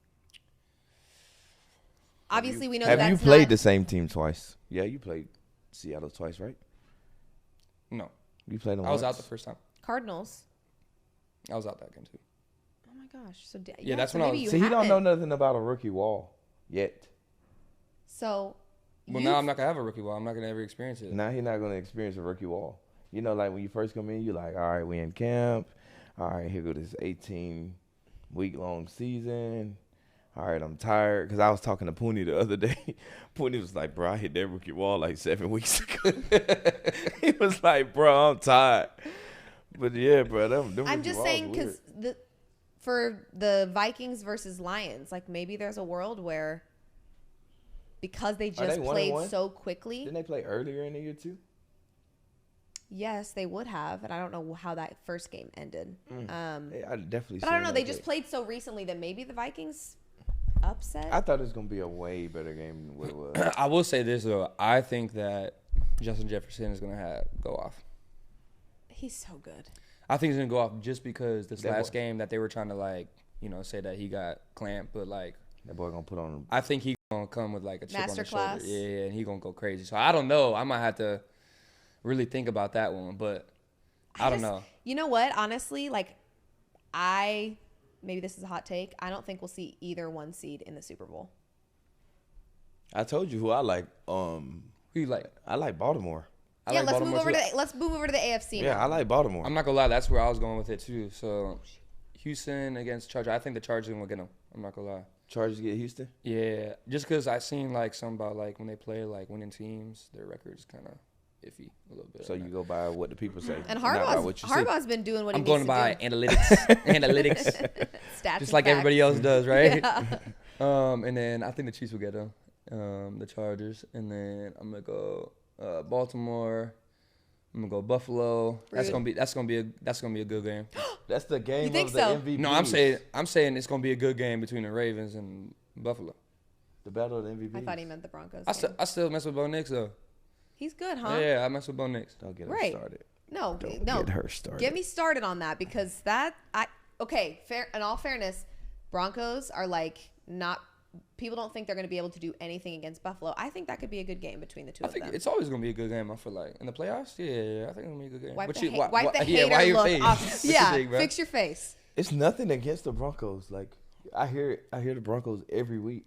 Obviously, we know Have that's you played not, the same team twice? Yeah, you played Seattle twice, right? No, You played them I was once? out the first time. Cardinals. I was out that game too. Oh my gosh! So that's so when I maybe was- you See, he don't haven't. know nothing about a rookie wall yet. So Well, you- now I'm not gonna have a rookie wall. I'm not gonna ever experience it. Now he's not going to experience a rookie wall. You know, like when you first come in, you're like, all right, we in camp. All right, here go this 18-week-long season. All right, I'm tired. Because I was talking to Pooney the other day. Pooney was like, bro, I hit that rookie wall like 7 weeks ago. He was like, bro, I'm tired. But yeah, bro, them I'm rookie just walls saying weird. because for the Vikings versus Lions, like maybe there's a world where because they Are just they played 1-1? so quickly. Didn't they play earlier in the year too? Yes, they would have, and I don't know how that first game ended. Yeah, I definitely. But I don't seen know. them They just play. played so recently that maybe the Vikings upset. I thought it was gonna be a way better game than what it was. I will say this though. I think that Justin Jefferson is gonna go off. He's so good. I think he's gonna go off just because this That last boy. game that they were trying to like, say that he got clamped, but like That boy gonna put on. I think he gonna come with like a chip on the shoulder. Masterclass. Yeah, and he gonna go crazy. So I don't know. I might have to really think about that one, but I don't know. You know what? Honestly, like maybe this is a hot take. I don't think we'll see either one seed in the Super Bowl. I told you who I like. Who you like? I like Baltimore. I Yeah, like let's Baltimore move over to the AFC Yeah, now. I like Baltimore. I'm not gonna lie, that's where I was going with it too. So Houston against Chargers. I think the Chargers are gonna get them. I'm not gonna lie. Chargers get Houston. Yeah, just because I seen like something about like when they play like winning teams, their record is kind of iffy a little bit. So you go by what the people say, And not by what you see. Harbaugh's been doing what he I'm needs going to by do. analytics, Stats just and like everybody facts. else does, right? Yeah. And then I think the Chiefs will get them, the Chargers, and then I'm gonna go Baltimore. I'm gonna go Buffalo. That's Rude. gonna be a good game. That's the game You think of the so? MVP. No, I'm saying it's gonna be a good game between the Ravens and Buffalo. the battle of the MVP. I thought he meant the Broncos. I still mess with Bo Nix though. He's good, huh? Yeah, I mess with Bo Nix. Don't get her Right. started. No, Don't no. get her started. Get me started on that because fair. In all fairness, Broncos are like not. People don't think they're going to be able to do anything against Buffalo. I think that could be a good game between the two I of think them. it's always gonna be a good game. I feel like in the playoffs. Yeah, I think it's gonna be a good game. Wipe But the, you- ha- why- wipe the why- hater why your look face? off. What you Yeah, think, bro? fix your face. It's nothing against the Broncos. Like I hear the Broncos every week.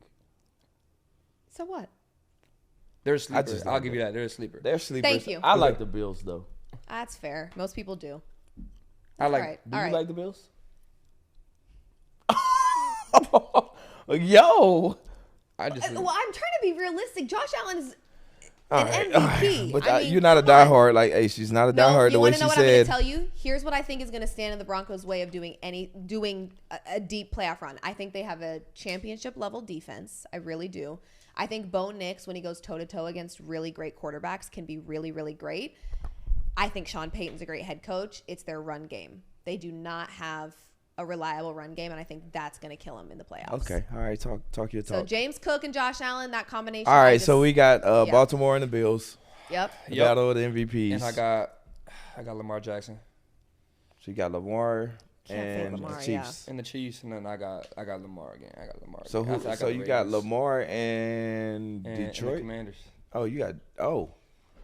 So what? They're a sleeper. just I'll like give it. you that. They're a sleeper. They're sleepers. Thank you. I like the Bills though. That's fair. Most people do. I like. All right. Do All you right. like the Bills? Yo. I just. Well, I'm trying to be realistic. Josh Allen is All an right, all right. MVP. But I mean, you're not a come on. diehard. Like, hey, she's not a No, diehard. you The way want to she know what I'm going to said. tell you? Here's what I think is going to stand in the Broncos' way of doing a deep playoff run. I think they have a championship level defense. I really do. I think Bo Nix, when he goes toe to toe against really great quarterbacks, can be really, really great. I think Sean Payton's a great head coach. It's their run game. They do not have a reliable run game, and I think that's going to kill them in the playoffs. Okay. All right. Talk your So talk. James Cook and Josh Allen, that combination. All right. So we got yeah. Baltimore and the Bills. Yep. The Yep. battle of the MVPs. And I got Lamar Jackson So you got Lamar Can't fade and Lamar, the Chiefs. and the Chiefs, and then I got Lamar again. I got Lamar. So again. who? I So the you got Ravens Lamar and and the Detroit. Commanders. Oh, you got. Oh,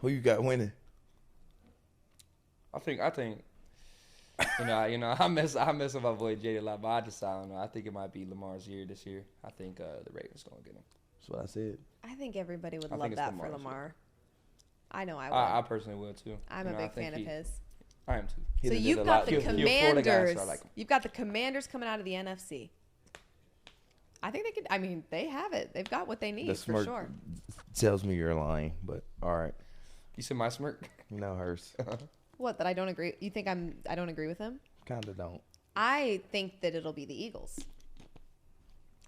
who you got winning? I think. I mess with my boy Jay a lot, but I don't know. I think it might be Lamar's year this year. I think the Ravens gonna get him. That's what I said. I think everybody would I love think it's that for Lamar's Lamar. I know I I would. personally would too. I'm a You know, I big think fan of his. I am too. He So done did you've a got lot. the He'll Florida guy, so Commanders. I like him. You've got the Commanders coming out of the NFC. I think they could. I mean, they have it. They've got what they need The for smirk sure. tells me you're lying, but all right. You said my smirk. No, hers. What, that I don't agree? You think I don't agree with him? Kinda don't. I think that it'll be the Eagles.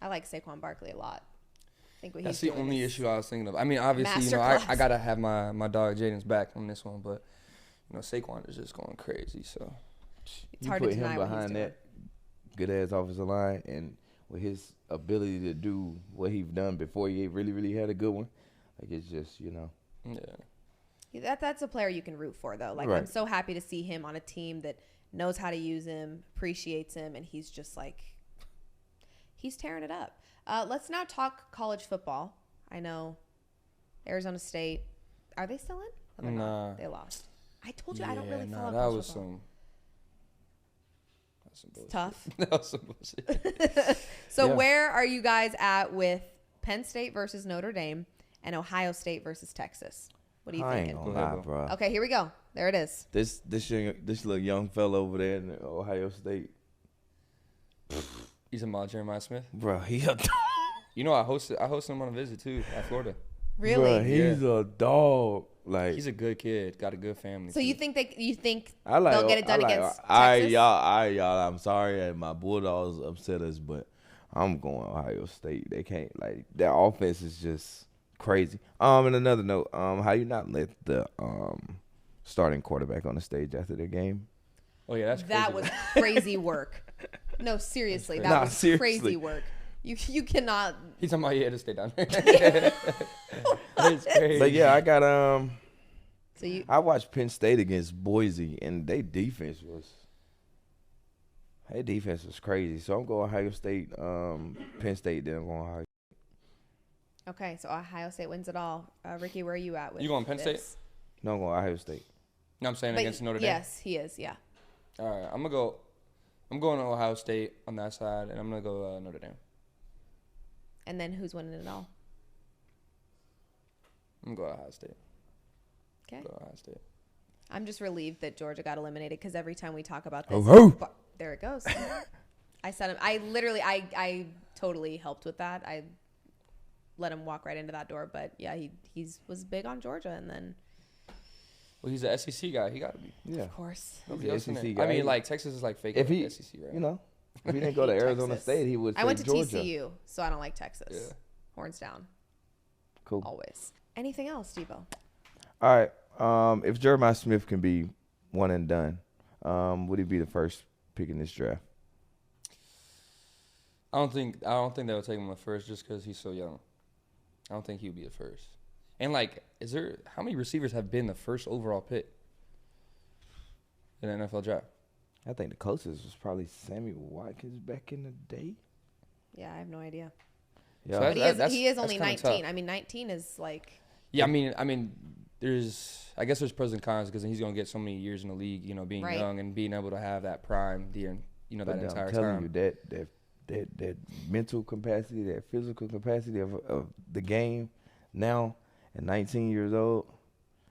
I like Saquon Barkley a lot. I think what That's he's the doing only is- issue I was thinking of. I mean, obviously, Masterclass. I gotta have my dog Jaden's back on this one, but Saquon is just going crazy. So It's You hard put to deny him what he's behind doing. that good ass offensive line, and with his ability to do what he's done before he really had a good one, like it's just yeah, That's a player you can root for, though. Like, I'm Right. so happy to see him on a team that knows how to use him, appreciates him, and he's just like, he's tearing it up. Let's now talk college football. I know Arizona State. Are they still in? Oh, they're not. Nah. They lost. I told you I don't really follow that college was football. some bullshit. Tough. That was some bullshit. So Yeah. where are you guys at with Penn State versus Notre Dame and Ohio State versus Texas? What are you I ain't thinking? gonna Go ahead, lie, bro. bro. Okay, here we go. There it is. This little young fella over there in Ohio State, He's about Jeremiah Smith. bro. He a I hosted him on a visit too at Florida. Really? Bruh, he's a dog. Like He's a good kid, got a good family. So too. you think I like. they'll get it done I like, against I Texas? y'all. I'm sorry, that my Bulldogs upset us, but I'm going Ohio State. They can't like their offense is just crazy. And another note, how you not let the starting quarterback on the stage after the game? Oh yeah, that's crazy. that was crazy work. No, seriously, that Nah, was seriously. crazy work. You cannot. He's talking about he had to stay down there. That's crazy. But yeah, I got So you I watched Penn State against Boise, and their defense was Hey, defense was crazy. So I'm going Ohio State, Penn State, then I'm going Ohio. Okay, so Ohio State wins it all. Ricky, where are you at with You going Penn State? this? No, I'm going Ohio State. No, I'm saying But against Notre Dame. yes, he is. Yeah. All right, I'm going to Ohio State on that side, and I'm gonna go Notre Dame. And then who's winning it all? I'm gonna go Ohio State. Okay. Go Ohio State. I'm just relieved that Georgia got eliminated because every time we talk about this, there it goes. I said him. I totally helped with that. I let him walk right into that door, but yeah, he was big on Georgia, and then Well, he's an SEC guy. He got to be. Yeah. of course. He's Nobody an else in SEC it. guy. I mean, like Texas is like fake If he, SEC, right? you know, if he didn't go to Arizona Texas. State, he would say I went to Georgia. TCU, so I don't like Texas. Yeah. Horns down, Cool. always. Anything else, Deebo? All right. If Jeremiah Smith can be one and done, would he be the first pick in this draft? I don't think they would take him at first just because he's so young. I don't think he would be the first. And like, how many receivers have been the first overall pick in the NFL draft? I think the closest was probably Samuel Watkins back in the day. Yeah, I have no idea. Yeah. So But that's- he is that's only kinda 19. tough. I mean, 19 is like Yeah, I mean, I guess there's pros and cons because he's gonna get so many years in the league, you know, being Right. young and being able to have that prime, that But entire I'm telling time. you that mental capacity, that physical capacity of the game now at 19 years old.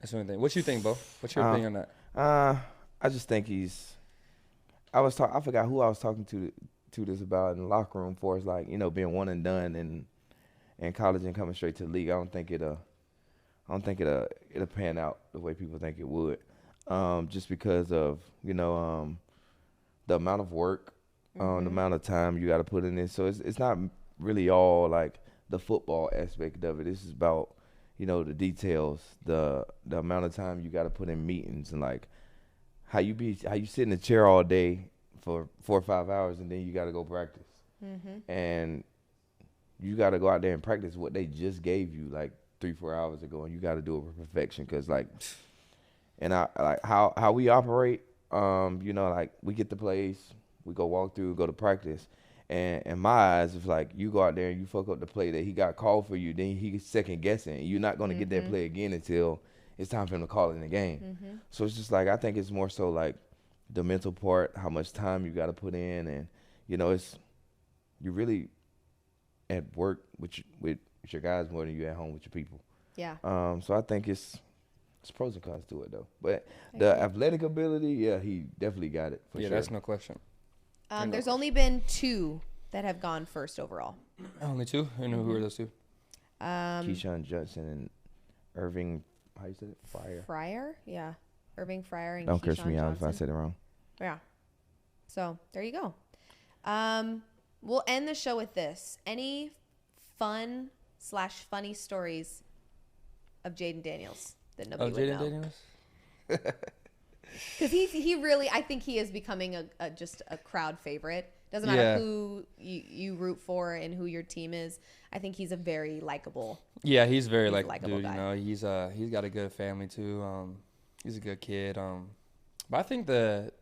That's the only thing. What you think, Bo? What's your opinion on that? I just think I forgot who I was talking to this about in the locker room for. It's like, you know, being one and done in college and coming straight to the league. I don't think it'll pan out the way people think it would. Just because of, you know, the amount of work, the amount of time you got to put in it. So it's not really all like the football aspect of it. This is about, you know, the details, the amount of time you got to put in meetings, and like how you sit in a chair all day for 4 or 5 hours, and then you got to go practice, and you got to go out there and practice what they just gave you like 3-4 hours ago, and you got to do it with perfection. Cause like, and I like how we operate. You know, like we get the plays, we go walk through, go to practice. And in my eyes, it's like you go out there and you fuck up the play that he got called for you, then he's second guessing. You're not going to get that play again until it's time for him to call it in the game. So it's just like, I think it's more so like the mental part, how much time you got to put in. And, you know, you really at work with your guys more than you at home with your people. yeah. So I think it's pros and cons to it, though. But the athletic ability, yeah, he definitely got it for Yeah, sure. that's no question. There's only been 2 that have gone first overall. Only 2? And who are those 2? Keyshawn Johnson and Irving, how you said it? Fryer? Yeah. Irving Fryer and Don't curse Keyshawn me out if I Johnson. said it wrong. Yeah. So there you go. We'll end the show with this. Any fun/funny stories of Jayden Daniels that nobody would know? Jayden Daniels? Because he really, I think he is becoming just a crowd favorite. Doesn't matter who you root for and who your team is. I think he's a very likable. Yeah, he's a likable dude. guy. You know, he's got a good family too. He's a good kid. But I think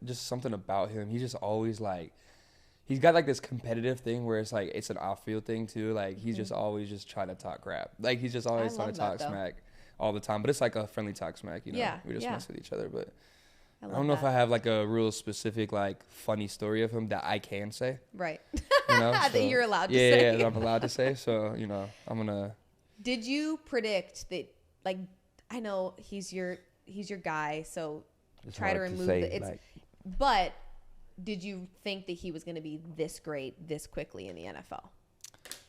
just something about him. He's just always like, he's got like this competitive thing where it's like it's an off-field thing too. Like he's just always just trying to talk crap. Like he's just always trying to talk smack all the time. But it's like a friendly talk smack. You know, we just mess with each other. But I don't know if I have like a real specific like funny story of him that I can say. Right. You know, that you're allowed to say. Yeah, that I'm allowed to say. So, you know, I'm gonna. Did you predict that? Like, I know he's your guy, so It's try to hard remove say, the. It's, like, but did you think that he was going to be this great this quickly in the NFL?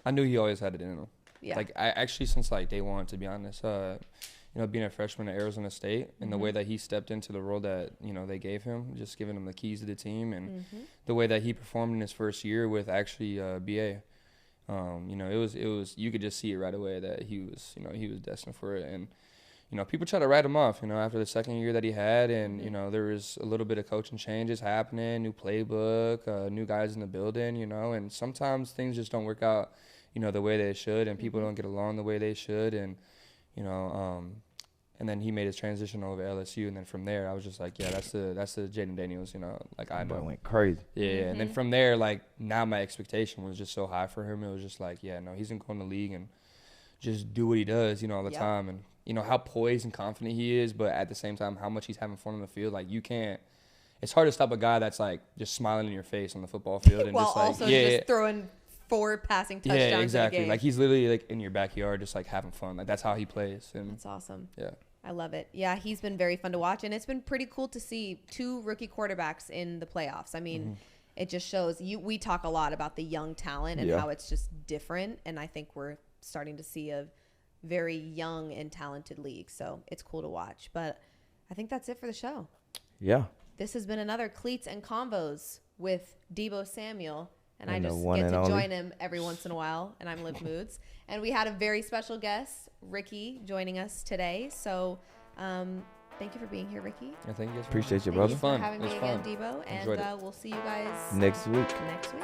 I knew he always had it in him. Yeah. Like I actually since like day one, to be honest. You know, being a freshman at Arizona State and the way that he stepped into the role that, you know, they gave him, just giving him the keys to the team, and the way that he performed in his first year with actually BA. You know, it was you could just see it right away that he was destined for it. And, you know, people try to write him off, you know, after the second year that he had, and, you know, there was a little bit of coaching changes happening, new playbook, new guys in the building, you know, and sometimes things just don't work out, you know, the way they should, and people don't get along the way they should. And, you know, And then he made his transition over to LSU, and then from there, I was just like, yeah, that's the Jayden Daniels, you know, like I know. But went crazy. Yeah, and then from there, like now my expectation was just so high for him. It was just like, yeah, no, he's gonna go in the league and just do what he does, you know, all the time, and you know how poised and confident he is, but at the same time, how much he's having fun on the field. Like you can't. It's hard to stop a guy that's like just smiling in your face on the football field and while just like also throwing 4 passing touchdowns. Yeah, exactly. In a game. Like he's literally like in your backyard, just like having fun. Like that's how he plays. And that's awesome. Yeah. I love it. Yeah, he's been very fun to watch, and it's been pretty cool to see 2 rookie quarterbacks in the playoffs. I mean, it just shows we talk a lot about the young talent and how it's just different, and I think we're starting to see a very young and talented league, so it's cool to watch. But I think that's it for the show. Yeah. This has been another Cleats and Convos with Deebo Samuel. And I And the just one get and to only. join him every once in a while. And I'm Liv Moods. And we had a very special guest, Ricky, joining us today. So thank you for being here, Ricky. I think it's Appreciate you, Thank brother. you Fun. for having It was me again, fun. Deebo. Enjoyed And it. we'll see you guys Next week. next week.